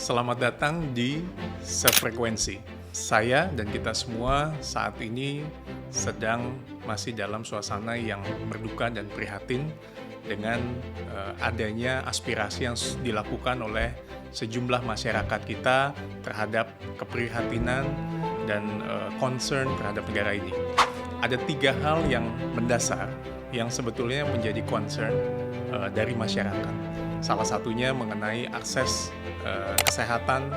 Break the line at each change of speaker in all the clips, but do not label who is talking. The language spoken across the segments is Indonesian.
Selamat datang di Sefrekuensi. Saya dan kita semua saat ini sedang masih dalam suasana yang berduka dan prihatin dengan adanya aspirasi yang dilakukan oleh sejumlah masyarakat kita terhadap keprihatinan dan concern terhadap negara ini. Ada 3 hal yang mendasar yang sebetulnya menjadi concern dari masyarakat. Salah satunya mengenai akses kesehatan,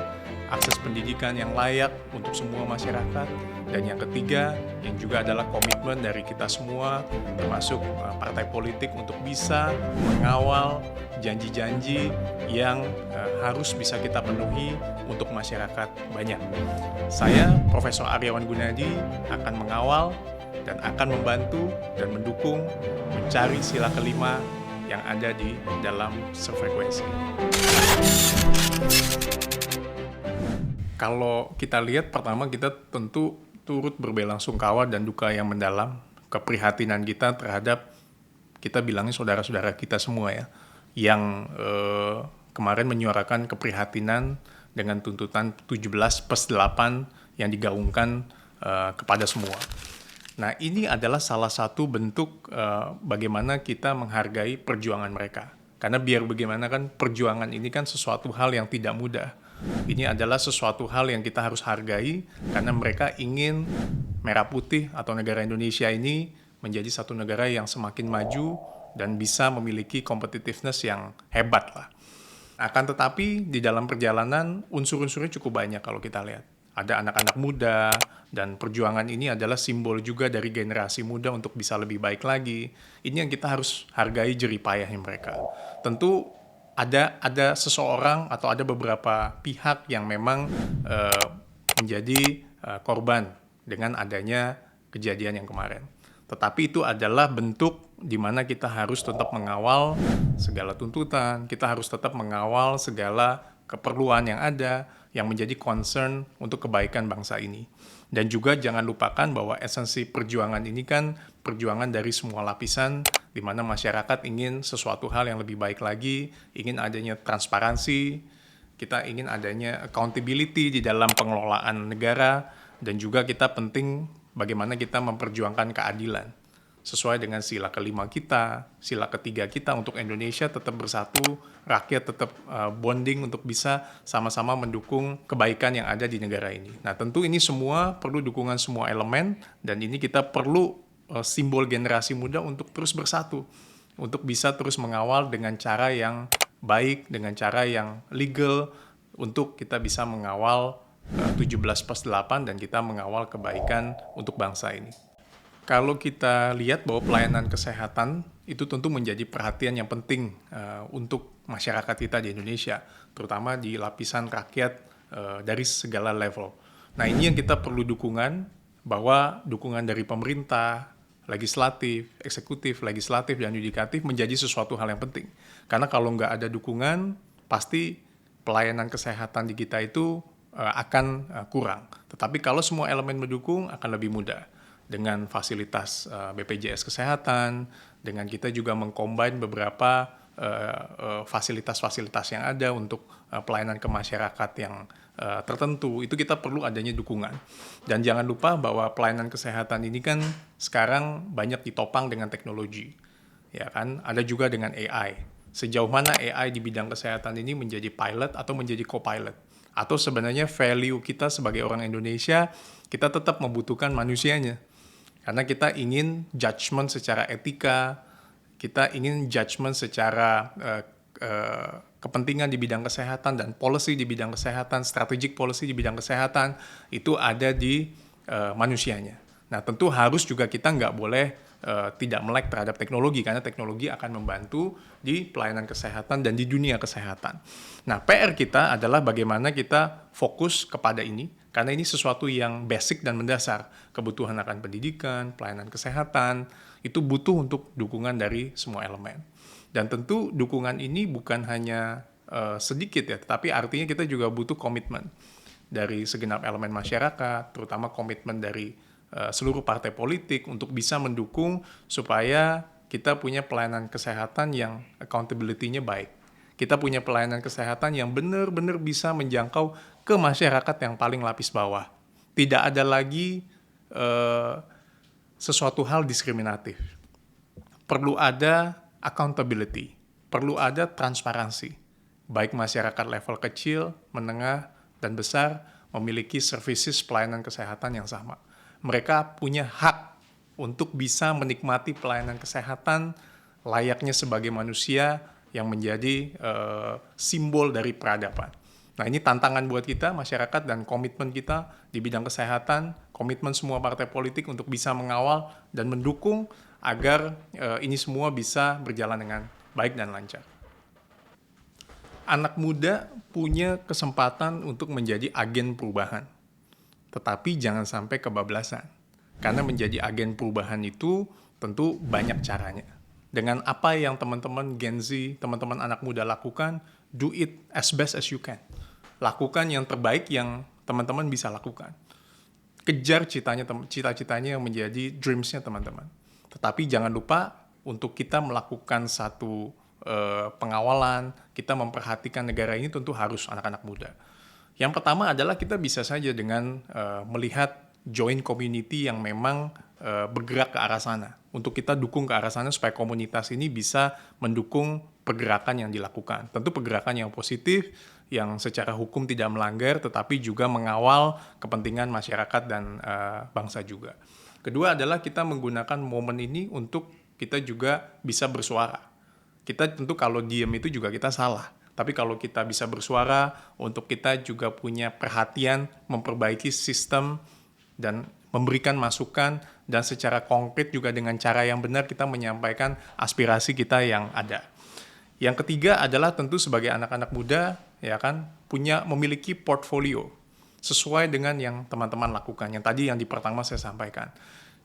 akses pendidikan yang layak untuk semua masyarakat, dan yang ketiga yang juga adalah komitmen dari kita semua termasuk partai politik untuk bisa mengawal janji-janji yang harus bisa kita penuhi untuk masyarakat banyak. Saya, Profesor Aryawan Gunadi, akan mengawal dan akan membantu dan mendukung mencari sila kelima yang ada di dalam sefrekuensi. Kalau kita lihat, pertama kita tentu turut berbelasungkawa dan duka yang mendalam, keprihatinan kita terhadap, kita bilangnya saudara-saudara kita semua ya, yang kemarin menyuarakan keprihatinan dengan tuntutan 17+8 yang digaungkan kepada semua. Nah, ini adalah salah satu bentuk bagaimana kita menghargai perjuangan mereka. Karena biar bagaimana kan perjuangan ini kan sesuatu hal yang tidak mudah. Ini adalah sesuatu hal yang kita harus hargai karena mereka ingin Merah Putih atau negara Indonesia ini menjadi satu negara yang semakin maju dan bisa memiliki competitiveness yang hebat lah. Akan tetapi di dalam perjalanan unsur-unsurnya cukup banyak kalau kita lihat. Ada anak-anak muda, dan perjuangan ini adalah simbol juga dari generasi muda untuk bisa lebih baik lagi. Ini yang kita harus hargai jerih payahnya mereka. Tentu ada seseorang atau ada beberapa pihak yang memang menjadi korban dengan adanya kejadian yang kemarin. Tetapi itu adalah bentuk di mana kita harus tetap mengawal segala tuntutan, kita harus tetap mengawal segala keperluan yang ada, yang menjadi concern untuk kebaikan bangsa ini. Dan juga jangan lupakan bahwa esensi perjuangan ini kan perjuangan dari semua lapisan, di mana masyarakat ingin sesuatu hal yang lebih baik lagi, ingin adanya transparansi, kita ingin adanya accountability di dalam pengelolaan negara, dan juga kita penting bagaimana kita memperjuangkan keadilan. Sesuai dengan sila kelima kita, sila ketiga kita untuk Indonesia tetap bersatu, rakyat tetap bonding untuk bisa sama-sama mendukung kebaikan yang ada di negara ini. Nah, tentu ini semua perlu dukungan semua elemen, dan ini kita perlu simbol generasi muda untuk terus bersatu, untuk bisa terus mengawal dengan cara yang baik, dengan cara yang legal, untuk kita bisa mengawal 17+8 dan kita mengawal kebaikan untuk bangsa ini. Kalau kita lihat bahwa pelayanan kesehatan itu tentu menjadi perhatian yang penting untuk masyarakat kita di Indonesia, terutama di lapisan rakyat dari segala level. Nah, ini yang kita perlu dukungan, bahwa dukungan dari pemerintah, legislatif, eksekutif, legislatif, dan yudikatif menjadi sesuatu hal yang penting. Karena kalau nggak ada dukungan, pasti pelayanan kesehatan di kita itu akan kurang. Tetapi kalau semua elemen mendukung, akan lebih mudah. Dengan fasilitas BPJS Kesehatan, dengan kita juga mengcombine beberapa fasilitas-fasilitas yang ada untuk pelayanan ke masyarakat yang tertentu, itu kita perlu adanya dukungan. Dan jangan lupa bahwa pelayanan kesehatan ini kan sekarang banyak ditopang dengan teknologi, ya kan? Ada juga dengan AI. Sejauh mana AI di bidang kesehatan ini menjadi pilot atau menjadi co-pilot? Atau sebenarnya value kita sebagai orang Indonesia, kita tetap membutuhkan manusianya. Karena kita ingin judgement secara etika, kita ingin judgement secara kepentingan di bidang kesehatan dan policy di bidang kesehatan, strategic policy di bidang kesehatan, itu ada di manusianya. Nah, tentu harus juga kita nggak boleh tidak melek terhadap teknologi, karena teknologi akan membantu di pelayanan kesehatan dan di dunia kesehatan. Nah, PR kita adalah bagaimana kita fokus kepada ini, karena ini sesuatu yang basic dan mendasar. Kebutuhan akan pendidikan, pelayanan kesehatan, itu butuh untuk dukungan dari semua elemen. Dan tentu dukungan ini bukan hanya sedikit ya, tetapi artinya kita juga butuh komitmen dari segenap elemen masyarakat, terutama komitmen dari seluruh partai politik untuk bisa mendukung supaya kita punya pelayanan kesehatan yang accountability-nya baik. Kita punya pelayanan kesehatan yang benar-benar bisa menjangkau ke masyarakat yang paling lapis bawah. Tidak ada lagi sesuatu hal diskriminatif. Perlu ada accountability, perlu ada transparansi. Baik masyarakat level kecil, menengah, dan besar memiliki services pelayanan kesehatan yang sama. Mereka punya hak untuk bisa menikmati pelayanan kesehatan layaknya sebagai manusia yang menjadi simbol dari peradaban. Nah, ini tantangan buat kita, masyarakat, dan komitmen kita di bidang kesehatan, komitmen semua partai politik untuk bisa mengawal dan mendukung agar ini semua bisa berjalan dengan baik dan lancar. Anak muda punya kesempatan untuk menjadi agen perubahan, tetapi jangan sampai kebablasan. Karena menjadi agen perubahan itu tentu banyak caranya. Dengan apa yang teman-teman Gen Z, teman-teman anak muda lakukan, do it as best as you can. Lakukan yang terbaik yang teman-teman bisa lakukan. Kejar cita-citanya yang menjadi dreams-nya teman-teman. Tetapi jangan lupa untuk kita melakukan satu pengawalan, kita memperhatikan negara ini tentu harus anak-anak muda. Yang pertama adalah kita bisa saja dengan melihat join community yang memang bergerak ke arah sana. Untuk kita dukung ke arah sana supaya komunitas ini bisa mendukung pergerakan yang dilakukan. Tentu pergerakan yang positif, yang secara hukum tidak melanggar, tetapi juga mengawal kepentingan masyarakat dan bangsa juga. Kedua adalah kita menggunakan momen ini untuk kita juga bisa bersuara. Kita tentu kalau diem itu juga kita salah. Tapi kalau kita bisa bersuara, untuk kita juga punya perhatian, memperbaiki sistem, dan memberikan masukan, dan secara konkret juga dengan cara yang benar kita menyampaikan aspirasi kita yang ada. Yang ketiga adalah tentu sebagai anak-anak muda, ya kan, memiliki portfolio sesuai dengan yang teman-teman lakukan. Yang tadi yang di pertama saya sampaikan.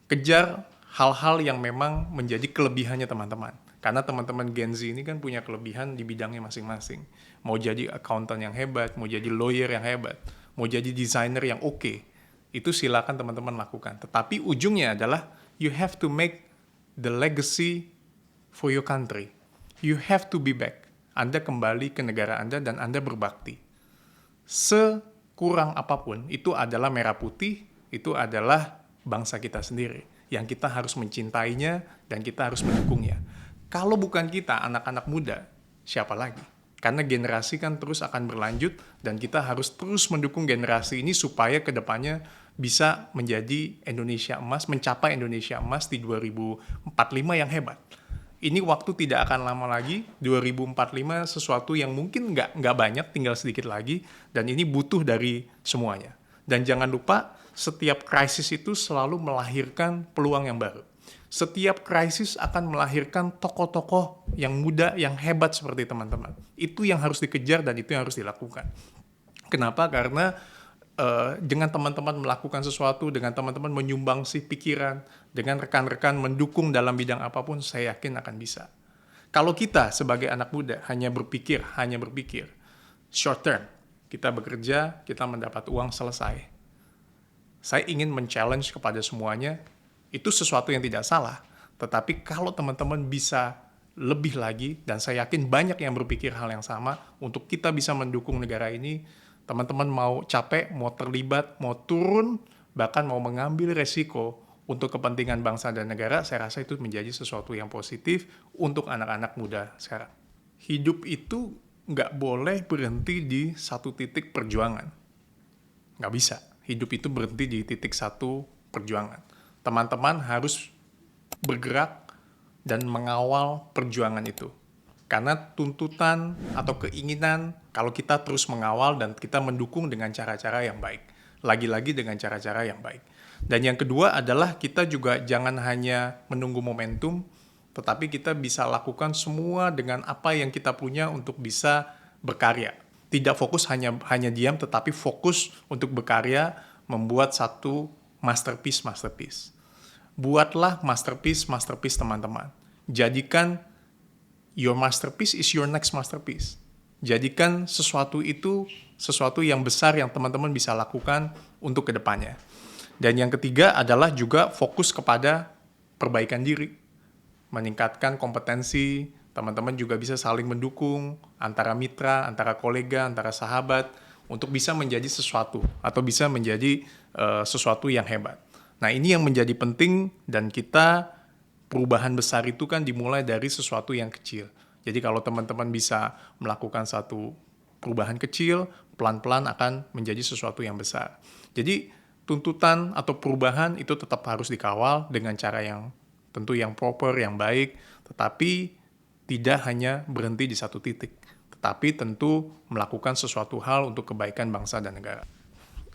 Kejar hal-hal yang memang menjadi kelebihannya teman-teman. Karena teman-teman Gen Z ini kan punya kelebihan di bidangnya masing-masing. Mau jadi accountant yang hebat, mau jadi lawyer yang hebat, mau jadi desainer yang oke. Itu silakan teman-teman lakukan. Tetapi ujungnya adalah you have to make the legacy for your country. You have to be back. Anda kembali ke negara Anda dan Anda berbakti. Sekurang apapun, itu adalah merah putih, itu adalah bangsa kita sendiri. Yang kita harus mencintainya dan kita harus mendukungnya. Kalau bukan kita, anak-anak muda, siapa lagi? Karena generasi kan terus akan berlanjut dan kita harus terus mendukung generasi ini supaya ke depannya bisa menjadi Indonesia emas, mencapai Indonesia emas di 2045 yang hebat. Ini waktu tidak akan lama lagi, 2045 sesuatu yang mungkin nggak banyak, tinggal sedikit lagi, dan ini butuh dari semuanya. Dan jangan lupa, setiap krisis itu selalu melahirkan peluang yang baru. Setiap krisis akan melahirkan tokoh-tokoh yang muda, yang hebat seperti teman-teman. Itu yang harus dikejar dan itu yang harus dilakukan. Kenapa? Karena dengan teman-teman melakukan sesuatu, dengan teman-teman menyumbangsi pikiran, dengan rekan-rekan mendukung dalam bidang apapun, saya yakin akan bisa. Kalau kita sebagai anak muda hanya berpikir short term, kita bekerja, kita mendapat uang, selesai. Saya ingin men-challenge kepada semuanya, itu sesuatu yang tidak salah. Tetapi kalau teman-teman bisa lebih lagi, dan saya yakin banyak yang berpikir hal yang sama, untuk kita bisa mendukung negara ini, teman-teman mau capek, mau terlibat, mau turun, bahkan mau mengambil resiko untuk kepentingan bangsa dan negara, saya rasa itu menjadi sesuatu yang positif untuk anak-anak muda sekarang. Hidup itu nggak boleh berhenti di satu titik perjuangan. Nggak bisa. Hidup itu berhenti di titik satu perjuangan. Teman-teman harus bergerak dan mengawal perjuangan itu. Karena tuntutan atau keinginan, kalau kita terus mengawal dan kita mendukung dengan cara-cara yang baik. Lagi-lagi dengan cara-cara yang baik. Dan yang kedua adalah kita juga jangan hanya menunggu momentum, tetapi kita bisa lakukan semua dengan apa yang kita punya untuk bisa berkarya. Tidak fokus hanya diam, tetapi fokus untuk berkarya, membuat satu masterpiece. Buatlah masterpiece teman-teman. Jadikan your masterpiece is your next masterpiece. Jadikan sesuatu itu sesuatu yang besar yang teman-teman bisa lakukan untuk kedepannya. Dan yang ketiga adalah juga fokus kepada perbaikan diri. Meningkatkan kompetensi, Teman-teman juga bisa saling mendukung antara mitra, antara kolega, antara sahabat untuk bisa menjadi sesuatu atau bisa menjadi sesuatu yang hebat. Nah, ini yang menjadi penting dan kita perubahan besar itu kan dimulai dari sesuatu yang kecil. Jadi kalau teman-teman bisa melakukan satu perubahan kecil, pelan-pelan akan menjadi sesuatu yang besar. Jadi tuntutan atau perubahan itu tetap harus dikawal dengan cara yang tentu yang proper, yang baik, tetapi tidak hanya berhenti di satu titik, tetapi tentu melakukan sesuatu hal untuk kebaikan bangsa dan negara.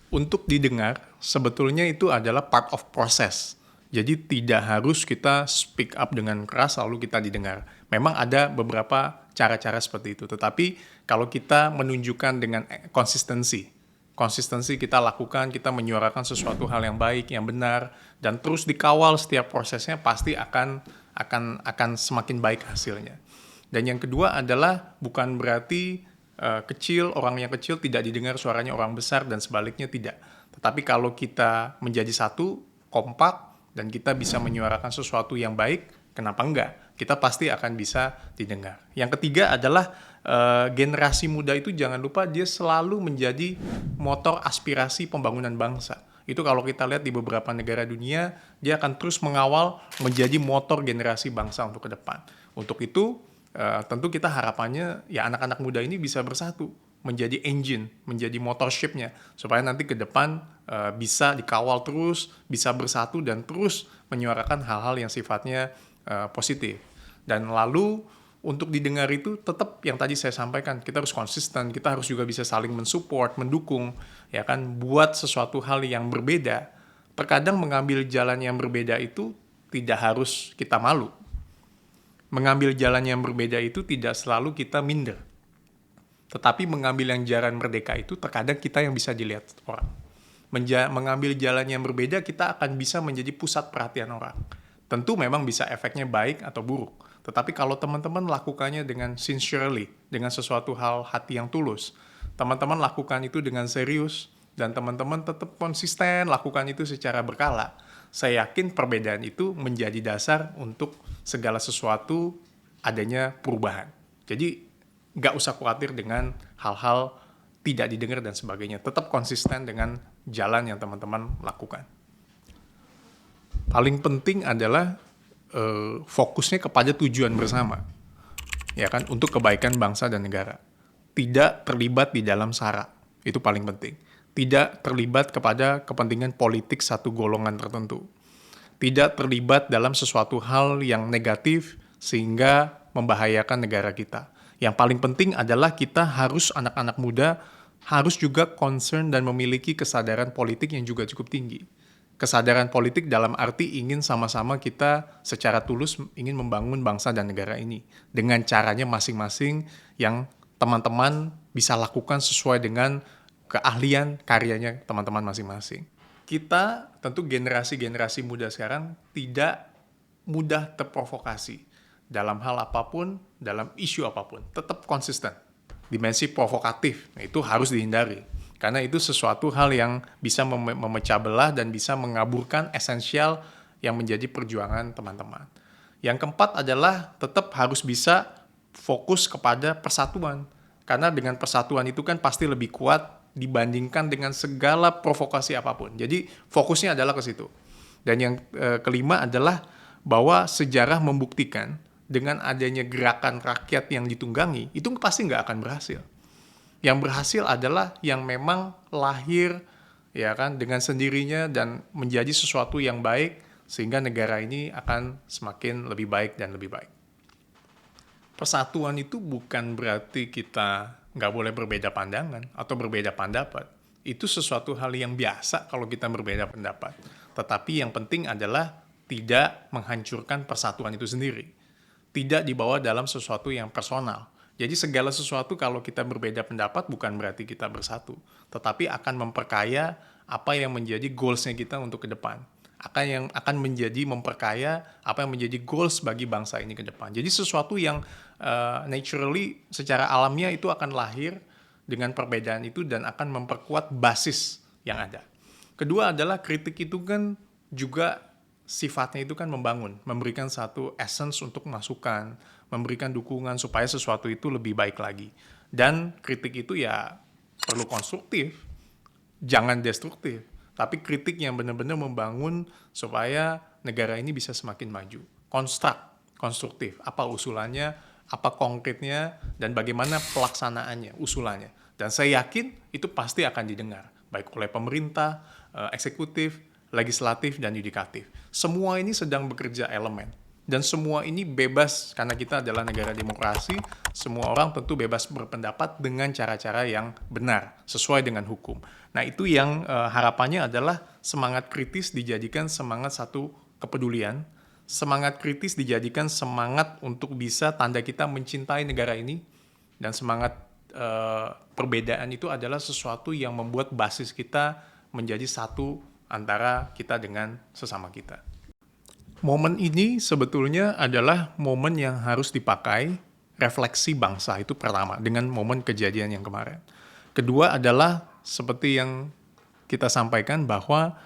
Untuk didengar, sebetulnya itu adalah part of process. Jadi tidak harus kita speak up dengan keras lalu kita didengar. Memang ada beberapa cara-cara seperti itu. Tetapi kalau kita menunjukkan dengan konsistensi kita lakukan, kita menyuarakan sesuatu hal yang baik, yang benar, dan terus dikawal setiap prosesnya, pasti akan semakin baik hasilnya. Dan yang kedua adalah bukan berarti orang yang kecil tidak didengar suaranya orang besar dan sebaliknya tidak. Tetapi kalau kita menjadi satu, kompak, dan kita bisa menyuarakan sesuatu yang baik, kenapa enggak? Kita pasti akan bisa didengar. Yang ketiga adalah generasi muda itu jangan lupa dia selalu menjadi motor aspirasi pembangunan bangsa. Itu kalau kita lihat di beberapa negara dunia, dia akan terus mengawal menjadi motor generasi bangsa untuk ke depan. Untuk itu, tentu kita harapannya ya anak-anak muda ini bisa bersatu, menjadi engine, menjadi motor ship-nya, supaya nanti ke depan bisa dikawal terus, bisa bersatu dan terus menyuarakan hal-hal yang sifatnya positif. Dan lalu untuk didengar itu tetap yang tadi saya sampaikan, kita harus konsisten, kita harus juga bisa saling mensupport, mendukung, ya kan, buat sesuatu hal yang berbeda. Terkadang mengambil jalan yang berbeda itu tidak harus kita malu. Mengambil jalan yang berbeda itu tidak selalu kita minder. Tetapi mengambil yang jalan merdeka itu terkadang kita yang bisa dilihat orang. Mengambil jalan yang berbeda, kita akan bisa menjadi pusat perhatian orang. Tentu memang bisa efeknya baik atau buruk. Tetapi kalau teman-teman lakukannya dengan sincerely, dengan sesuatu hal hati yang tulus, teman-teman lakukan itu dengan serius, dan teman-teman tetap konsisten lakukan itu secara berkala, saya yakin perbedaan itu menjadi dasar untuk segala sesuatu adanya perubahan. Jadi nggak usah khawatir dengan hal-hal tidak didengar dan sebagainya. Tetap konsisten dengan jalan yang teman-teman lakukan. Paling penting adalah fokusnya kepada tujuan bersama, ya kan, untuk kebaikan bangsa dan negara. Tidak terlibat di dalam sara, itu paling penting. Tidak terlibat kepada kepentingan politik satu golongan tertentu. Tidak terlibat dalam sesuatu hal yang negatif sehingga membahayakan negara kita. Yang paling penting adalah kita harus, anak-anak muda, harus juga concern dan memiliki kesadaran politik yang juga cukup tinggi. Kesadaran politik dalam arti ingin sama-sama kita secara tulus ingin membangun bangsa dan negara ini. Dengan caranya masing-masing yang teman-teman bisa lakukan sesuai dengan keahlian karyanya teman-teman masing-masing. Kita tentu generasi-generasi muda sekarang tidak mudah terprovokasi dalam hal apapun, dalam isu apapun. Tetap konsisten. Dimensi provokatif, itu harus dihindari. Karena itu sesuatu hal yang bisa memecah belah dan bisa mengaburkan esensial yang menjadi perjuangan teman-teman. Yang keempat adalah tetap harus bisa fokus kepada persatuan. Karena dengan persatuan itu kan pasti lebih kuat dibandingkan dengan segala provokasi apapun. Jadi fokusnya adalah ke situ. Dan yang kelima adalah bahwa sejarah membuktikan dengan adanya gerakan rakyat yang ditunggangi, itu pasti nggak akan berhasil. Yang berhasil adalah yang memang lahir, ya kan, dengan sendirinya dan menjadi sesuatu yang baik sehingga negara ini akan semakin lebih baik dan lebih baik. Persatuan itu bukan berarti kita nggak boleh berbeda pandangan atau berbeda pendapat. Itu sesuatu hal yang biasa kalau kita berbeda pendapat. Tetapi yang penting adalah tidak menghancurkan persatuan itu sendiri. Tidak dibawa dalam sesuatu yang personal. Jadi segala sesuatu kalau kita berbeda pendapat bukan berarti kita bersatu, tetapi akan memperkaya apa yang menjadi goals-nya kita untuk ke depan. Akan menjadi memperkaya apa yang menjadi goals bagi bangsa ini ke depan. Jadi sesuatu yang naturally secara alamiah itu akan lahir dengan perbedaan itu dan akan memperkuat basis yang ada. Kedua adalah kritik itu kan juga sifatnya itu kan membangun, memberikan satu essence untuk masukan, memberikan dukungan supaya sesuatu itu lebih baik lagi. Dan kritik itu ya perlu konstruktif, jangan destruktif, tapi kritik yang benar-benar membangun supaya negara ini bisa semakin maju. Konstruktif, apa usulannya, apa konkretnya, dan bagaimana pelaksanaannya, usulannya. Dan saya yakin itu pasti akan didengar, baik oleh pemerintah, eksekutif, legislatif, dan yudikatif. Semua ini sedang bekerja elemen. Dan semua ini bebas, karena kita adalah negara demokrasi, semua orang tentu bebas berpendapat dengan cara-cara yang benar, sesuai dengan hukum. Nah itu yang harapannya adalah semangat kritis dijadikan semangat satu kepedulian, semangat kritis dijadikan semangat untuk bisa tanda kita mencintai negara ini, dan semangat perbedaan itu adalah sesuatu yang membuat basis kita menjadi satu antara kita dengan sesama kita. Momen ini sebetulnya adalah momen yang harus dipakai refleksi bangsa, itu pertama, dengan momen kejadian yang kemarin. Kedua adalah seperti yang kita sampaikan bahwa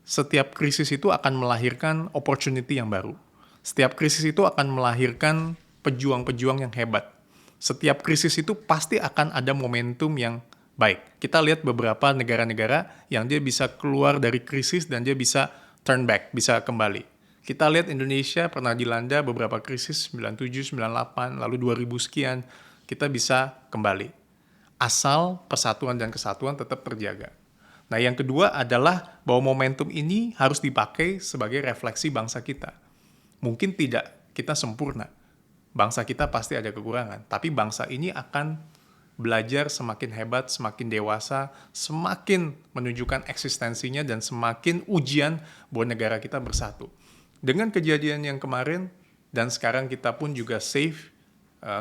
setiap krisis itu akan melahirkan opportunity yang baru. Setiap krisis itu akan melahirkan pejuang-pejuang yang hebat. Setiap krisis itu pasti akan ada momentum yang baik. Kita lihat beberapa negara-negara yang dia bisa keluar dari krisis dan dia bisa turn back, bisa kembali. Kita lihat Indonesia pernah dilanda beberapa krisis, 97, 98, lalu 2000 sekian, kita bisa kembali. Asal persatuan dan kesatuan tetap terjaga. Nah yang kedua adalah bahwa momentum ini harus dipakai sebagai refleksi bangsa kita. Mungkin tidak kita sempurna, bangsa kita pasti ada kekurangan, tapi bangsa ini akan belajar semakin hebat, semakin dewasa, semakin menunjukkan eksistensinya dan semakin ujian bahwa negara kita bersatu. Dengan kejadian yang kemarin dan sekarang kita pun juga safe,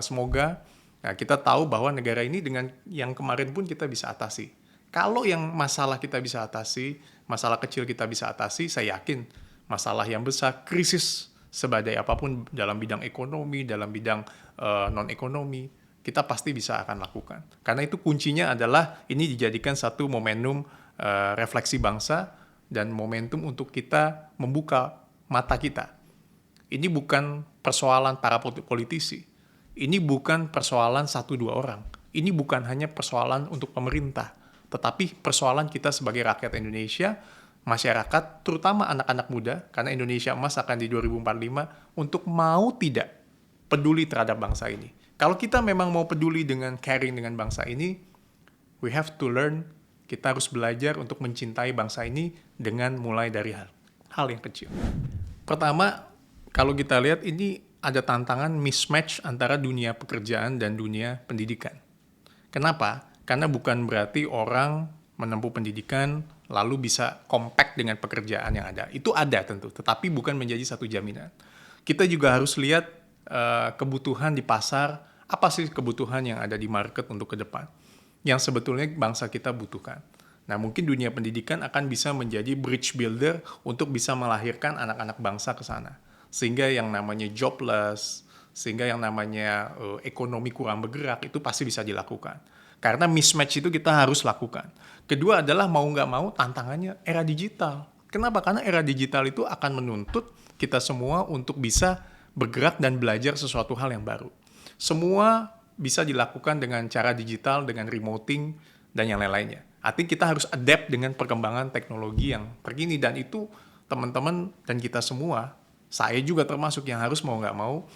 semoga kita tahu bahwa negara ini dengan yang kemarin pun kita bisa atasi. Kalau yang masalah kita bisa atasi, masalah kecil kita bisa atasi, saya yakin masalah yang besar, krisis sebadai apapun dalam bidang ekonomi, dalam bidang non-ekonomi, kita pasti bisa akan lakukan. Karena itu kuncinya adalah ini dijadikan satu momentum refleksi bangsa dan momentum untuk kita membuka mata kita. Ini bukan persoalan para politisi. Ini bukan persoalan 1-2 orang. Ini bukan hanya persoalan untuk pemerintah, tetapi persoalan kita sebagai rakyat Indonesia, masyarakat, terutama anak-anak muda, karena Indonesia emas akan di 2045, untuk mau tidak peduli terhadap bangsa ini. Kalau kita memang mau peduli dengan caring dengan bangsa ini, we have to learn, kita harus belajar untuk mencintai bangsa ini dengan mulai dari hal yang kecil. Pertama, kalau kita lihat ini ada tantangan mismatch antara dunia pekerjaan dan dunia pendidikan. Kenapa? Karena bukan berarti orang menempuh pendidikan lalu bisa compact dengan pekerjaan yang ada. Itu ada tentu, tetapi bukan menjadi satu jaminan. Kita juga harus lihat kebutuhan di pasar, apa sih kebutuhan yang ada di market untuk ke depan, yang sebetulnya bangsa kita butuhkan. Nah, mungkin dunia pendidikan akan bisa menjadi bridge builder untuk bisa melahirkan anak-anak bangsa ke sana. Sehingga yang namanya jobless, sehingga yang namanya ekonomi kurang bergerak, itu pasti bisa dilakukan. Karena mismatch itu kita harus lakukan. Kedua adalah mau nggak mau tantangannya era digital. Kenapa? Karena era digital itu akan menuntut kita semua untuk bisa bergerak dan belajar sesuatu hal yang baru. Semua bisa dilakukan dengan cara digital, dengan remoting, dan yang lain-lainnya. Artinya kita harus adapt dengan perkembangan teknologi yang terkini, dan itu teman-teman dan kita semua, saya juga termasuk yang harus mau nggak mau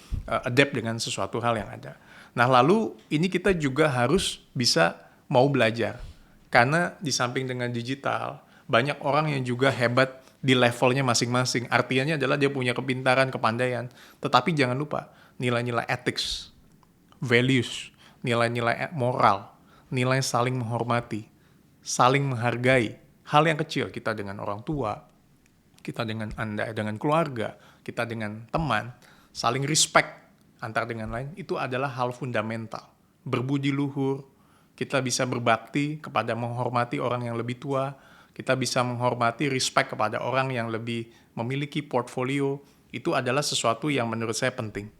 adapt dengan sesuatu hal yang ada. Nah lalu ini kita juga harus bisa mau belajar, karena di samping dengan digital, banyak orang yang juga hebat di levelnya masing-masing. Artinya adalah dia punya kepintaran, kepandaian, tetapi jangan lupa nilai-nilai ethics, values, nilai-nilai moral, nilai saling menghormati, saling menghargai, hal yang kecil kita dengan orang tua, kita dengan Anda, dengan keluarga, kita dengan teman, saling respect antar dengan lain, itu adalah hal fundamental. Berbudi luhur, kita bisa berbakti kepada menghormati orang yang lebih tua, kita bisa menghormati respect kepada orang yang lebih memiliki portfolio, itu adalah sesuatu yang menurut saya penting.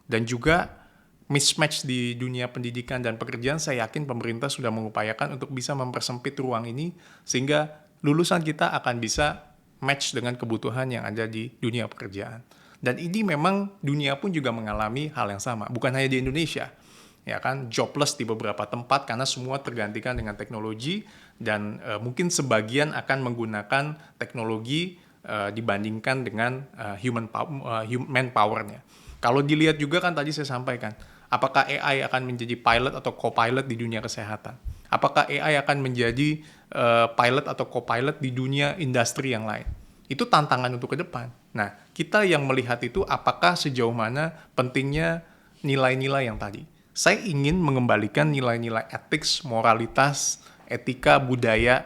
Dan juga mismatch di dunia pendidikan dan pekerjaan, saya yakin pemerintah sudah mengupayakan untuk bisa mempersempit ruang ini, sehingga lulusan kita akan bisa match dengan kebutuhan yang ada di dunia pekerjaan. Dan ini memang dunia pun juga mengalami hal yang sama, bukan hanya di Indonesia. Ya kan, jobless di beberapa tempat karena semua tergantikan dengan teknologi dan mungkin sebagian akan menggunakan teknologi dibandingkan dengan human manpower-nya. Kalau dilihat juga kan tadi saya sampaikan, apakah AI akan menjadi pilot atau co-pilot di dunia kesehatan? Apakah AI akan menjadi pilot atau co-pilot di dunia industri yang lain? Itu tantangan untuk ke depan. Nah, kita yang melihat itu apakah sejauh mana pentingnya nilai-nilai yang tadi. Saya ingin mengembalikan nilai-nilai etik, moralitas, etika, budaya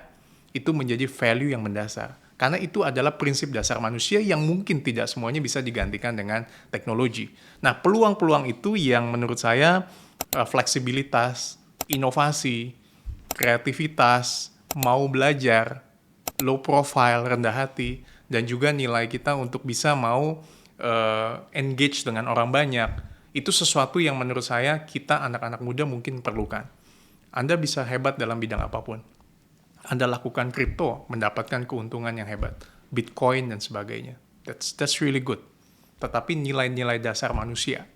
itu menjadi value yang mendasar. Karena itu adalah prinsip dasar manusia yang mungkin tidak semuanya bisa digantikan dengan teknologi. Nah, peluang-peluang itu yang menurut saya fleksibilitas, inovasi, kreativitas, mau belajar, low profile, rendah hati, dan juga nilai kita untuk bisa mau engage dengan orang banyak, itu sesuatu yang menurut saya kita anak-anak muda mungkin perlukan. Anda bisa hebat dalam bidang apapun. Anda lakukan kripto, mendapatkan keuntungan yang hebat. Bitcoin dan sebagainya. That's really good. Tetapi nilai-nilai dasar manusia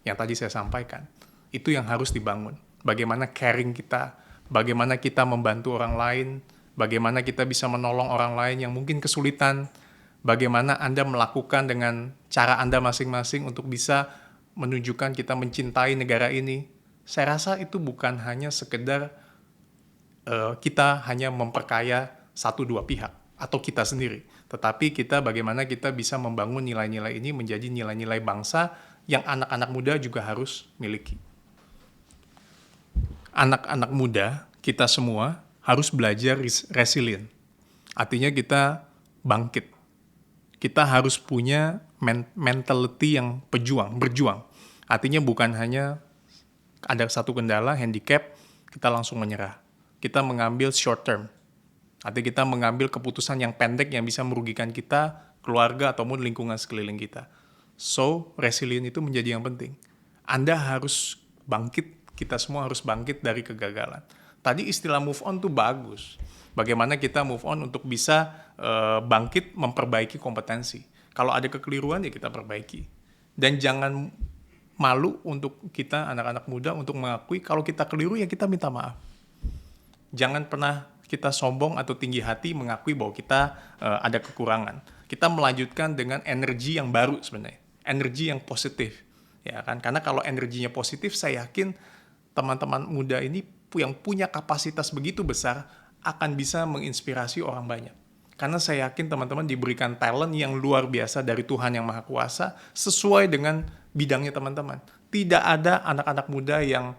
yang tadi saya sampaikan, itu yang harus dibangun. Bagaimana caring kita, bagaimana kita membantu orang lain, bagaimana kita bisa menolong orang lain yang mungkin kesulitan, bagaimana Anda melakukan dengan cara Anda masing-masing untuk bisa menunjukkan kita mencintai negara ini. Saya rasa itu bukan hanya sekedar kita hanya memperkaya satu dua pihak atau kita sendiri, tetapi kita bagaimana kita bisa membangun nilai-nilai ini menjadi nilai-nilai bangsa yang anak-anak muda juga harus miliki. Anak-anak muda, kita semua harus belajar resilient. Artinya kita bangkit. Kita harus punya mentality yang berjuang. Artinya bukan hanya ada satu kendala, handicap, kita langsung menyerah. Kita mengambil short term. Artinya kita mengambil keputusan yang pendek yang bisa merugikan kita, keluarga, ataupun lingkungan sekeliling kita. So, resilient itu menjadi yang penting. Anda harus bangkit, kita semua harus bangkit dari kegagalan. Tadi istilah move on tuh bagus. Bagaimana kita move on untuk bisa bangkit, memperbaiki kompetensi. Kalau ada kekeliruan ya kita perbaiki. Dan jangan malu untuk kita anak-anak muda untuk mengakui kalau kita keliru ya kita minta maaf. Jangan pernah kita sombong atau tinggi hati mengakui bahwa kita ada kekurangan. Kita melanjutkan dengan energi yang baru sebenarnya, energi yang positif, ya kan? Karena kalau energinya positif, saya yakin teman-teman muda ini yang punya kapasitas begitu besar akan bisa menginspirasi orang banyak. Karena saya yakin teman-teman diberikan talent yang luar biasa dari Tuhan Yang Maha Kuasa sesuai dengan bidangnya teman-teman. Tidak ada anak-anak muda yang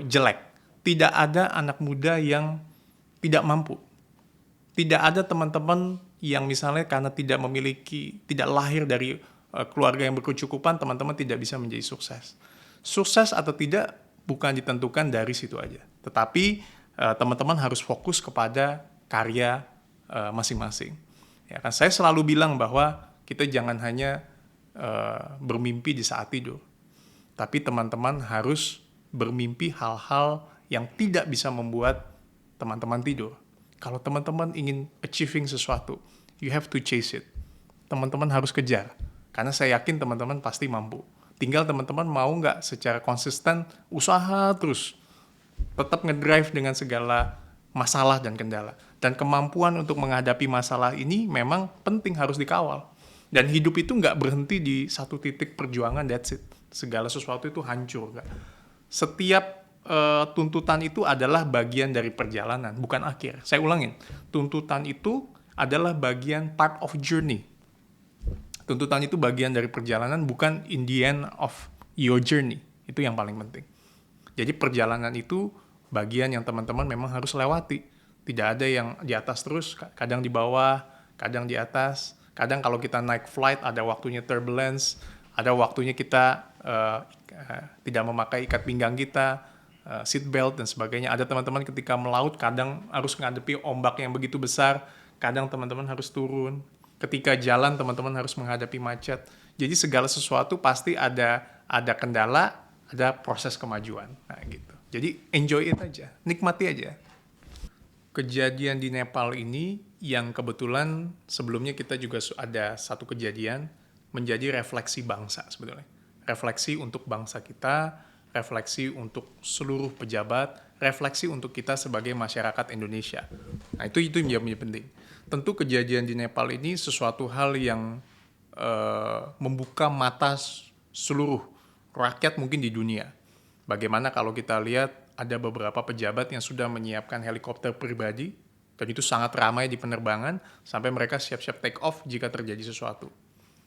jelek. Tidak ada anak muda yang tidak mampu. Tidak ada teman-teman yang misalnya karena tidak lahir dari keluarga yang berkecukupan, teman-teman tidak bisa menjadi sukses. Sukses atau tidak bukan ditentukan dari situ aja. Tetapi teman-teman harus fokus kepada karya masing-masing. Ya kan? Saya selalu bilang bahwa kita jangan hanya bermimpi di saat tidur. Tapi teman-teman harus bermimpi hal-hal yang tidak bisa membuat teman-teman tidur. Kalau teman-teman ingin achieving sesuatu, you have to chase it. Teman-teman harus kejar. Karena saya yakin teman-teman pasti mampu. Tinggal teman-teman mau nggak secara konsisten, usaha terus. Tetap ngedrive dengan segala masalah dan kendala. Dan kemampuan untuk menghadapi masalah ini memang penting, harus dikawal. Dan hidup itu nggak berhenti di satu titik perjuangan, that's it. Segala sesuatu itu hancur. Nggak. Setiap tuntutan itu adalah bagian dari perjalanan, bukan akhir. Saya ulangin, tuntutan itu adalah bagian part of journey. Tuntutan itu bagian dari perjalanan, bukan in the end of your journey. Itu yang paling penting. Jadi perjalanan itu bagian yang teman-teman memang harus lewati. Tidak ada yang di atas terus, kadang di bawah, kadang di atas. Kadang kalau kita naik flight ada waktunya turbulence, ada waktunya kita tidak memakai ikat pinggang kita, seat belt dan sebagainya. Ada teman-teman ketika melaut kadang harus menghadapi ombak yang begitu besar, kadang teman-teman harus turun. Ketika jalan teman-teman harus menghadapi macet. Jadi segala sesuatu pasti ada kendala, ada proses kemajuan. Nah, gitu. Jadi enjoy it aja, nikmati aja. Kejadian di Nepal ini yang kebetulan sebelumnya kita juga ada satu kejadian menjadi refleksi bangsa sebetulnya. Refleksi untuk bangsa kita, refleksi untuk seluruh pejabat, refleksi untuk kita sebagai masyarakat Indonesia. Nah, itu yang menjadi penting. Tentu kejadian di Nepal ini sesuatu hal yang membuka mata seluruh rakyat mungkin di dunia. Bagaimana kalau kita lihat ada beberapa pejabat yang sudah menyiapkan helikopter pribadi, dan itu sangat ramai di penerbangan, sampai mereka siap-siap take off jika terjadi sesuatu.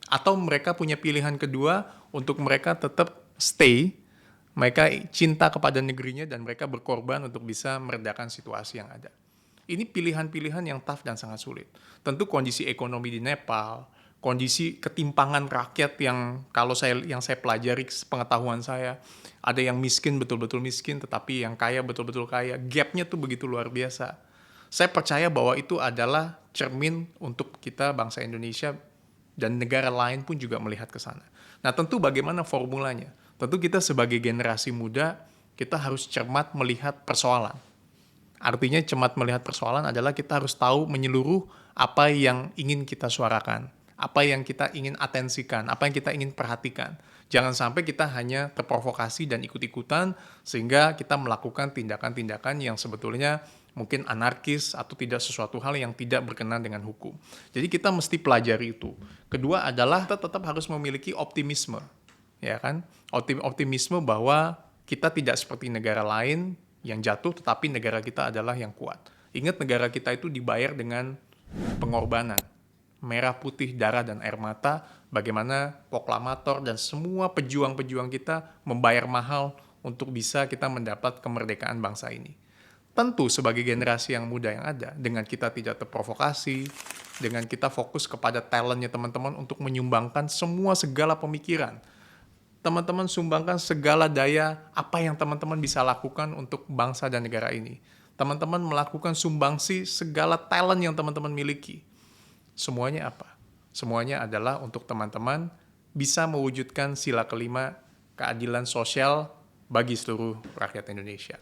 Atau mereka punya pilihan kedua untuk mereka tetap stay, mereka cinta kepada negerinya dan mereka berkorban untuk bisa meredakan situasi yang ada. Ini pilihan-pilihan yang tough dan sangat sulit. Tentu kondisi ekonomi di Nepal, kondisi ketimpangan rakyat yang yang saya pelajari pengetahuan saya, ada yang miskin betul-betul miskin, tetapi yang kaya betul-betul kaya. Gapnya tuh begitu luar biasa. Saya percaya bahwa itu adalah cermin untuk kita bangsa Indonesia dan negara lain pun juga melihat ke sana. Nah, tentu bagaimana formulanya? Tentu kita sebagai generasi muda, kita harus cermat melihat persoalan. Artinya cermat melihat persoalan adalah kita harus tahu menyeluruh apa yang ingin kita suarakan, apa yang kita ingin atensikan, apa yang kita ingin perhatikan. Jangan sampai kita hanya terprovokasi dan ikut-ikutan sehingga kita melakukan tindakan-tindakan yang sebetulnya mungkin anarkis atau tidak sesuatu hal yang tidak berkenan dengan hukum. Jadi kita mesti pelajari itu. Kedua adalah kita tetap harus memiliki optimisme, ya kan? Optimisme bahwa kita tidak seperti negara lain yang jatuh, tetapi negara kita adalah yang kuat. Ingat, negara kita itu dibayar dengan pengorbanan, merah putih darah dan air mata, bagaimana proklamator dan semua pejuang-pejuang kita membayar mahal untuk bisa kita mendapat kemerdekaan bangsa ini. Tentu sebagai generasi yang muda yang ada, dengan kita tidak terprovokasi, dengan kita fokus kepada talentnya teman-teman untuk menyumbangkan semua segala pemikiran, teman-teman sumbangkan segala daya apa yang teman-teman bisa lakukan untuk bangsa dan negara ini. Teman-teman melakukan sumbangsi segala talent yang teman-teman miliki. Semuanya apa? Semuanya adalah untuk teman-teman bisa mewujudkan sila kelima, keadilan sosial bagi seluruh rakyat Indonesia.